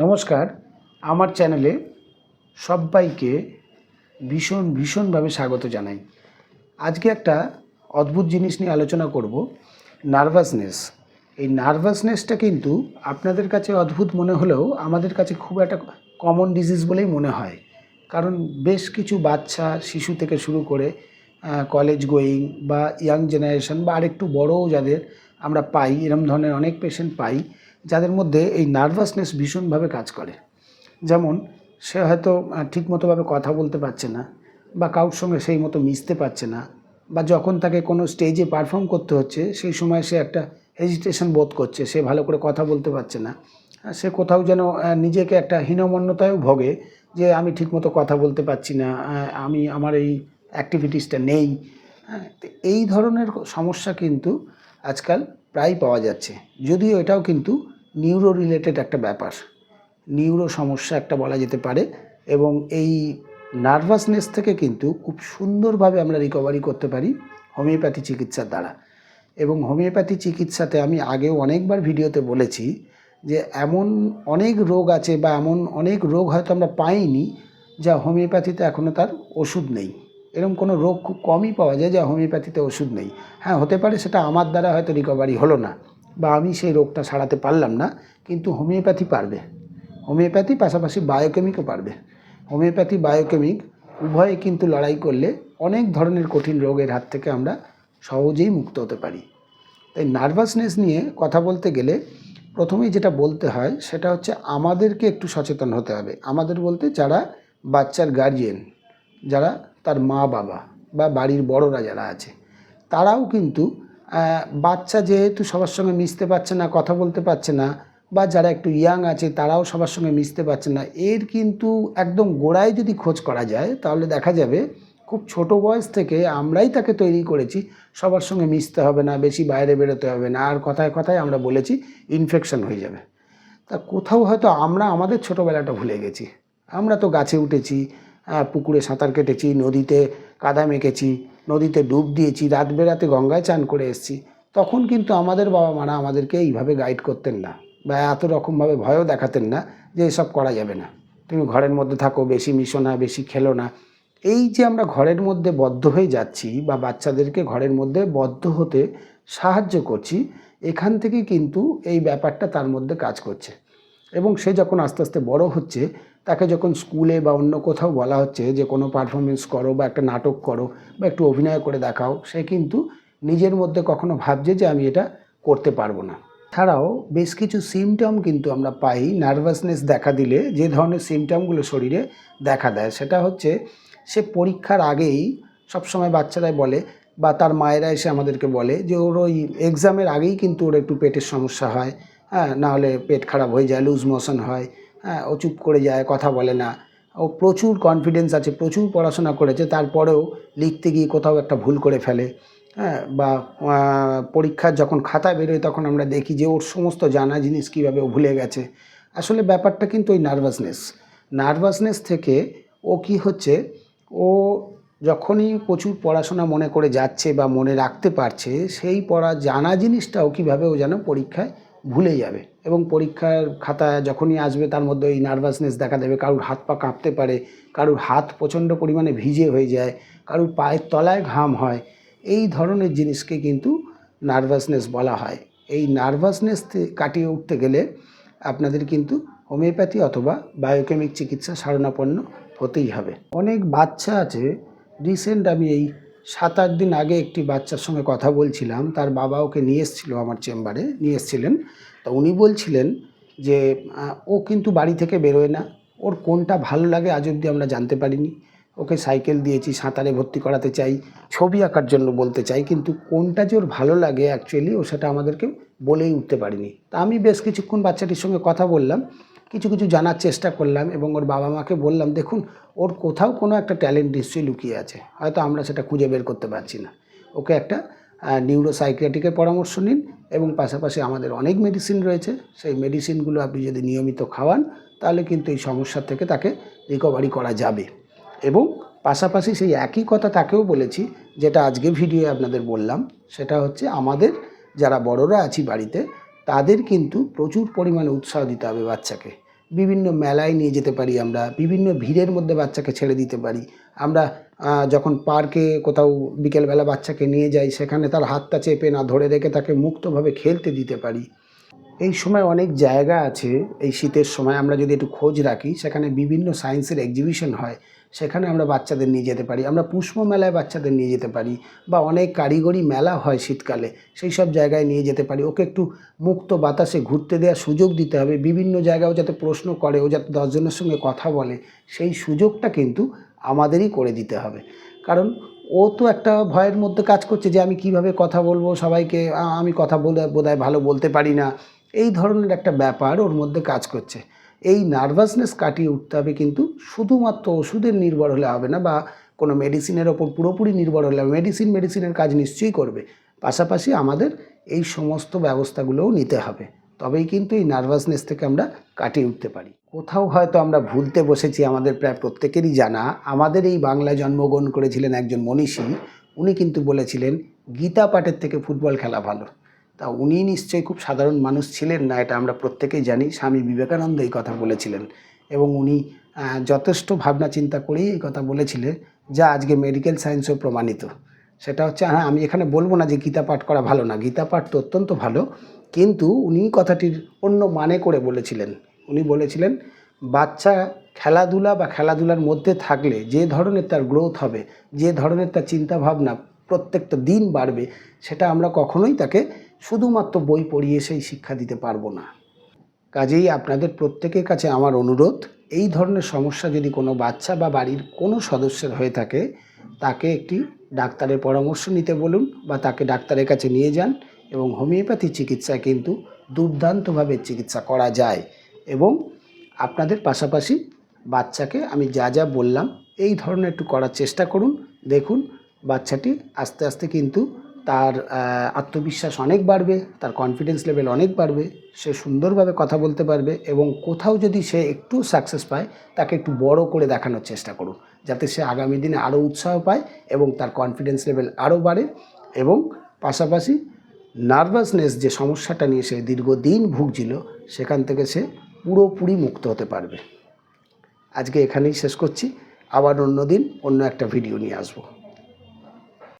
নমস্কার, আমার চ্যানেলে সবাইকে ভীষণভাবে স্বাগত জানাই। আজকে একটা অদ্ভুত জিনিস নিয়ে আলোচনা করব, নার্ভাসনেস। এই নার্ভাসনেসটা কিন্তু আপনাদের কাছে অদ্ভুত মনে হলেও আমাদের কাছে খুব একটা কমন ডিজিজ বলেই মনে হয়। কারণ বেশ কিছু বাচ্চা, শিশু থেকে শুরু করে কলেজ গোয়িং বা ইয়াং জেনারেশন বা আরেকটু বড়ও যাদের আমরা পাই, এরম ধরনের অনেক পেশেন্ট পাই যাদের মধ্যে এই নার্ভাসনেস ভীষণভাবে কাজ করে। যেমন সে হয়তো ঠিকমতোভাবে কথা বলতে পারছে না, বা কারোর সঙ্গে সেই মতো মিশতে পারছে না, বা যখন তাকে কোনো স্টেজে পারফর্ম করতে হচ্ছে সেই সময় সে একটা হেজিটেশন বোধ করছে, সে ভালো করে কথা বলতে পারছে না, সে কোথাও যেন নিজেকে একটা হীনমন্যতায়ও ভোগে যে আমি ঠিকমতো কথা বলতে পারছি না, আমার এই অ্যাক্টিভিটিসটা নেই। তো এই ধরনের সমস্যা কিন্তু আজকাল প্রায় পাওয়া যাচ্ছে, যদিও এটাও কিন্তু নিউরো রিলেটেড একটা ব্যাপার, নিউরো সমস্যা একটা বলা যেতে পারে। এবং এই নার্ভাসনেস থেকে কিন্তু খুব সুন্দরভাবে আমরা রিকভারি করতে পারি হোমিওপ্যাথি চিকিৎসার দ্বারা। এবং হোমিওপ্যাথি চিকিৎসাতে আমি আগেও অনেকবার ভিডিওতে বলেছি যে এমন অনেক রোগ আছে বা এমন অনেক রোগ হয়তো আমরা পাইনি যা হোমিওপ্যাথিতে এখনও তার ওষুধ নেই। এরকম কোনো রোগ খুব কমই পাওয়া যায় যা হোমিওপ্যাথিতে ওষুধ নেই। হ্যাঁ, হতে পারে সেটা আমার দ্বারা হয়তো রিকভারি হলো না, বা আমি সেই রোগটা সারাতে পারলাম না, কিন্তু হোমিওপ্যাথি পারবে। হোমিওপ্যাথি পাশাপাশি বায়োকেমিকও পারবে। হোমিওপ্যাথি বায়োকেমিক উভয়ে কিন্তু লড়াই করলে অনেক ধরনের কঠিন রোগের হাত থেকে আমরা সহজেই মুক্ত হতে পারি। তাই নার্ভাসনেস নিয়ে কথা বলতে গেলে প্রথমেই যেটা বলতে হয় সেটা হচ্ছে আমাদেরকে একটু সচেতন হতে হবে। আমাদের বলতে যারা বাচ্চার গার্জিয়ান, যারা তার মা বাবা বা বাড়ির বড়রা যারা আছে, তারাও কিন্তু বাচ্চা যেহেতু সবার সঙ্গে মিশতে পারছে না, কথা বলতে পারছে না, বা যারা একটু ইয়াং আছে তারাও সবার সঙ্গে মিশতে পারছে না, এর কিন্তু একদম গোড়ায় যদি খোঁজ করা যায় তাহলে দেখা যাবে খুব ছোট বয়স থেকে আমরাই তাকে তৈরি করেছি সবার সঙ্গে মিশতে হবে না, বেশি বাইরে বেরোতে হবে না, আর কথায় কথায় আমরা বলেছি ইনফেকশন হয়ে যাবে। তা কোথাও হয়তো আমরা আমাদের ছোটোবেলাটা ভুলে গেছি। আমরা তো গাছে উঠেছি, পুকুরে সাঁতার কেটেছি, নদীতে কাদা মেখেছি, নদীতে ডুব দিয়েছি, রাত বেরাতে গঙ্গায় চান করে এসেছি। তখন কিন্তু আমাদের বাবা মারা আমাদেরকে এইভাবে গাইড করতেন না, বা এত রকমভাবে ভয়ও দেখাতেন না যে এসব করা যাবে না, তুমি ঘরের মধ্যে থাকো, বেশি মিশো না, বেশি খেলো না। এই যে আমরা ঘরের মধ্যে বদ্ধ হয়ে যাচ্ছি বা বাচ্চাদেরকে ঘরের মধ্যে বদ্ধ হতে সাহায্য করছি, এখান থেকে কিন্তু এই ব্যাপারটা তার মধ্যে কাজ করছে। এবং সে যখন আস্তে আস্তে বড় হচ্ছে, তাকে যখন স্কুলে বা অন্য কোথাও বলা হচ্ছে যে কোনো পারফরমেন্স করো বা একটা নাটক করো বা একটু অভিনয় করে দেখাও, সে কিন্তু নিজের মধ্যে কখনো ভাবছে যে আমি এটা করতে পারবো না। ছাড়াও বেশ কিছু সিমটম কিন্তু আমরা পাই নার্ভাসনেস দেখা দিলে। যে ধরনের সিমটমগুলো শরীরে দেখা দেয় সেটা হচ্ছে, সে পরীক্ষার আগেই সবসময় বাচ্চারাই বলে বা তার মায়েরা এসে আমাদেরকে বলে যে ওর ওই এক্সামের আগেই কিন্তু ওর একটু পেটের সমস্যা হয়, হ্যাঁ, নাহলে পেট খারাপ হয়ে যায়, লুজ মোশন হয়, হ্যাঁ, ও চুপ করে যায়, কথা বলে না। ও প্রচুর কনফিডেন্স আছে, প্রচুর পড়াশোনা করেছে, তারপরেও লিখতে গিয়ে কোথাও একটা ভুল করে ফেলে, হ্যাঁ, বা পরীক্ষার যখন খাতা বেরোয় তখন আমরা দেখি যে ওর সমস্ত জানা জিনিস কীভাবে ও ভুলে গেছে। আসলে ব্যাপারটা কিন্তু ওই নার্ভাসনেস থেকে ও কি হচ্ছে, ও যখনই প্রচুর পড়াশোনা মনে করে যাচ্ছে বা মনে রাখতে পারছে, সেই পড়া জানা জিনিসটাও কীভাবে ও যেন পরীক্ষায় ভুলে যাবে। এবং পরীক্ষার খাতা যখনই আসবে তার মধ্যে ওই নার্ভাসনেস দেখা দেবে। কারুর হাত পা কাঁপতে পারে, কারুর হাত প্রচণ্ড পরিমাণে ভিজে হয়ে যায়, কারুর পায়ের তলায় ঘাম হয়। এই ধরনের জিনিসকে কিন্তু নার্ভাসনেস বলা হয়। এই নার্ভাসনেস কাটিয়ে উঠতে গেলে আপনাদের কিন্তু হোমিওপ্যাথি অথবা বায়োকেমিক চিকিৎসা শরণাপন্ন হতেই হবে। অনেক বাচ্চা আছে, রিসেন্ট আমি এই 7-8 দিন আগে একটি বাচ্চার সঙ্গে কথা বলছিলাম, তার বাবা ওকে নিয়ে এসেছিলো, আমার চেম্বারে নিয়ে এসেছিলেন। তো উনি বলছিলেন যে ও কিন্তু বাড়ি থেকে বেরোয় না, ওর কোনটা ভালো লাগে আজ অবধি আমরা জানতে পারিনি। ওকে সাইকেল দিয়েছি, সাঁতারে ভর্তি করাতে চাই, ছবি আঁকার জন্য বলতে চাই, কিন্তু কোনটা যে ওর ভালো লাগে অ্যাকচুয়ালি ও সেটা আমাদেরকে বলেই উঠতে পারিনি। তা আমি বেশ কিছুক্ষণ বাচ্চাটির সঙ্গে কথা বললাম, কিছু কিছু জানার চেষ্টা করলাম, এবং ওর বাবা মাকে বললাম দেখুন ওর কোথাও কোনো একটা ট্যালেন্ট নিশ্চয়ই লুকিয়ে আছে, হয়তো আমরা সেটা খুঁজে বের করতে পারছি না। ওকে একটা নিউরোসাইকিয়াট্রিকের পরামর্শ নিন, এবং পাশাপাশি আমাদের অনেক মেডিসিন রয়েছে, সেই মেডিসিনগুলো আপনি যদি নিয়মিত খাওয়ান তাহলে কিন্তু এই সমস্যা থেকে তাকে রিকভারি করা যাবে। এবং পাশাপাশি সেই একই কথা তাকেও বলেছি যেটা আজকে ভিডিওয়ে আপনাদের বললাম, সেটা হচ্ছে আমাদের যারা বড়রা আছি বাড়িতে তাদের কিন্তু প্রচুর পরিমাণে উৎসাহ দিতে হবে বাচ্চাকে। বিভিন্ন মেলায় নিয়ে যেতে পারি, আমরা বিভিন্ন ভিড়ের মধ্যে বাচ্চাকে ছেড়ে দিতে পারি। আমরা যখন পার্কে কোথাও বিকেলবেলা বাচ্চাকে নিয়ে যাই, সেখানে তার হাতটা চেপে না ধরে রেখে তাকে মুক্তভাবে খেলতে দিতে পারি। এই সময় অনেক জায়গা আছে, এই শীতের সময় আমরা যদি একটু খোঁজ রাখি, সেখানে বিভিন্ন সায়েন্সের এক্সিবিশন হয়, সেখানে আমরা বাচ্চাদের নিয়ে যেতে পারি। আমরা পুষ্প মেলায় বাচ্চাদের নিয়ে যেতে পারি, বা অনেক কারিগরি মেলা হয় শীতকালে, সেই সব জায়গায় নিয়ে যেতে পারি। ওকে একটু মুক্ত বাতাসে ঘুরতে দেওয়ার সুযোগ দিতে হবে। বিভিন্ন জায়গায়ও যাতে প্রশ্ন করে, ও যাতে 10 জনের সঙ্গে কথা বলে, সেই সুযোগটা কিন্তু আমাদেরই করে দিতে হবে। কারণ ও তো একটা ভয়ের মধ্যে কাজ করছে যে আমি কিভাবে কথা বলবো সবাইকে, আমি কথা বোধহয় ভালো বলতে পারি না, এই ধরনের একটা ব্যাপার ওর মধ্যে কাজ করছে। এই নার্ভাসনেস কাটিয়ে উঠতে হবে, কিন্তু শুধুমাত্র ওষুধের নির্ভর হলে হবে না, বা কোনো মেডিসিনের ওপর পুরোপুরি নির্ভর হলে মেডিসিনের কাজ নিশ্চয়ই করবে। পাশাপাশি আমাদের এই সমস্ত ব্যবস্থাগুলোও নিতে হবে, তবেই কিন্তু এই নার্ভাসনেস থেকে আমরা কাটিয়ে উঠতে পারি। কোথাও হয়তো আমরা ভুলতে বসেছি, আমাদের প্রায় প্রত্যেকেরই জানা, আমাদের এই বাংলায় জন্মগ্রহণ করেছিলেন একজন মনীষী। উনি কিন্তু বলেছিলেন গীতা পাঠের থেকে ফুটবল খেলা ভালো। তা উনি নিশ্চয়ই খুব সাধারণ মানুষ ছিলেন না, এটা আমরা প্রত্যেকেই জানি। স্বামী বিবেকানন্দ এই কথা বলেছিলেন, এবং উনি যথেষ্ট ভাবনা চিন্তা করেই এই কথা বলেছিলেন, যা আজকে মেডিকেল সায়েন্সও প্রমাণিত। সেটা হচ্ছে, হ্যাঁ, আমি এখানে বলবো না যে গীতা পাঠ করা ভালো না, গীতা পাঠ তো অত্যন্ত ভালো, কিন্তু উনি কথাটির অন্য মানে করে বলেছিলেন। উনি বলেছিলেন বাচ্চা খেলাধুলা বা খেলাধুলার মধ্যে থাকলে যে ধরনের তার গ্রোথ হবে, যে ধরনের তার চিন্তাভাবনা প্রত্যেকটা দিন বাড়বে, সেটা আমরা কখনোই তাকে শুধুমাত্র বই পড়িয়ে সেই শিক্ষা দিতে পারবো না। কাজেই আপনাদের প্রত্যেকের কাছে আমার অনুরোধ, এই ধরনের সমস্যা যদি কোনো বাচ্চা বা বাড়ির কোনো সদস্যের হয়ে থাকে, তাকে একটি ডাক্তারের পরামর্শ নিতে বলুন, বা তাকে ডাক্তারের কাছে নিয়ে যান। এবং হোমিওপ্যাথি চিকিৎসায় কিন্তু দুর্দান্তভাবে চিকিৎসা করা যায়। এবং আপনাদের পাশাপাশি বাচ্চাকে আমি যা যা বললাম এই ধরনের একটু করার চেষ্টা করুন। দেখুন বাচ্চাটি আস্তে আস্তে কিন্তু তার আত্মবিশ্বাস অনেক বাড়বে, তার কনফিডেন্স লেভেল অনেক বাড়বে, সে সুন্দরভাবে কথা বলতে পারবে। এবং কোথাও যদি সে একটু সাকসেস পায়, তাকে একটু বড় করে দেখানোর চেষ্টা করুন, যাতে সে আগামী দিনে আরও উৎসাহ পায় এবং তার কনফিডেন্স লেভেল আরও বাড়ে। এবং পাশাপাশি নার্ভাসনেস যে সমস্যাটা নিয়ে সে দীর্ঘদিন ভুগছিল, সেখান থেকে সে পুরোপুরি মুক্ত হতে পারবে। আজকে এখানেই শেষ করছি, আবার অন্য দিন অন্য একটা ভিডিও নিয়ে আসবো।